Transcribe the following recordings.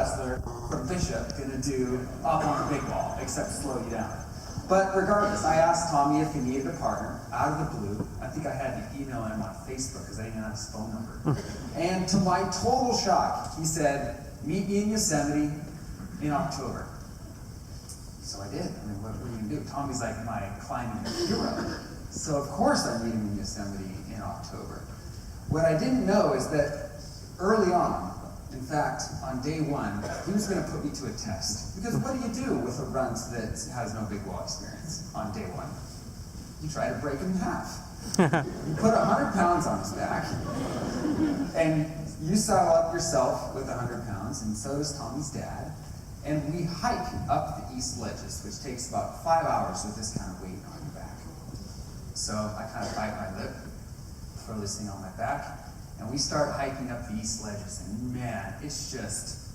wrestler from Bishop gonna do up on the big wall, except slow you down? But regardless, I asked Tommy if he needed a partner, out of the blue. I think I had to email him on Facebook because I didn't have his phone number. And to my total shock, he said, meet me in Yosemite in October. So I did. I mean, what are you gonna do? Tommy's like my climbing hero. So of course I meet him in Yosemite in October. What I didn't know is that early on, in fact, on day one, he was going to put me to a test. Because what do you do with a runt that has no big wall experience on day one? You try to break him in half. You put 100 pounds on his back, and you saddle up yourself with 100 pounds, and so does Tommy's dad. And we hike up the east ledges, which takes about 5 hours with this kind of weight on your back. So I kind of bite my lip, throw this thing on my back, and we start hiking up the east ledges, and man, it's just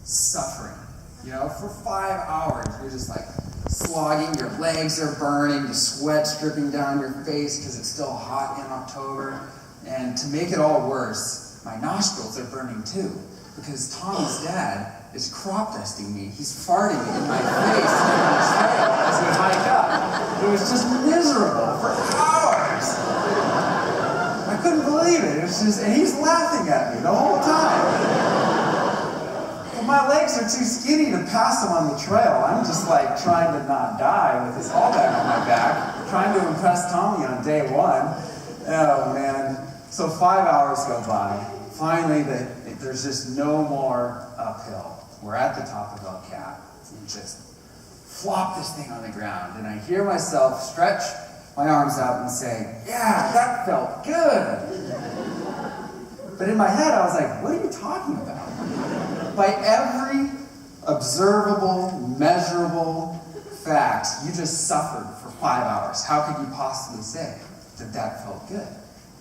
suffering. You know, for 5 hours, you're just like slogging, your legs are burning, the sweat's dripping down your face because it's still hot in October. And to make it all worse, my nostrils are burning too, because Tommy's dad is crop dusting me. He's farting in my face on the trail as we hike up. It was just miserable for hours. I couldn't believe it. It was just, and he's laughing at me the whole time. But my legs are too skinny to pass him on the trail. I'm just like trying to not die with this all back on my back, trying to impress Tommy on day one. Oh man. So 5 hours go by. Finally, there's just no more uphill. We're at the top of El Cap. And just flop this thing on the ground. And I hear myself stretch my arms out and say, yeah, that felt good. But in my head, I was like, what are you talking about? By every observable, measurable fact, you just suffered for 5 hours. How could you possibly say that that felt good?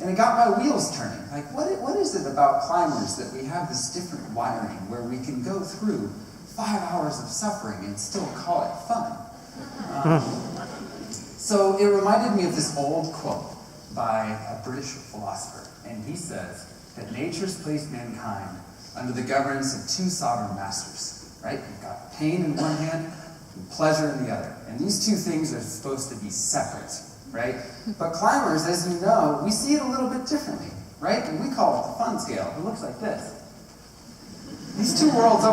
And it got my wheels turning. Like, what is it about climbers that we have this different wiring where we can go through 5 hours of suffering and still call it fun? So it reminded me of this old quote by a British philosopher. And he says that nature's placed mankind under the governance of two sovereign masters, right? You've got pain in one hand and pleasure in the other. And these two things are supposed to be separate, right? But climbers, as you know, we see it a little bit differently, right? And we call it the fun scale. It looks like this. These two worlds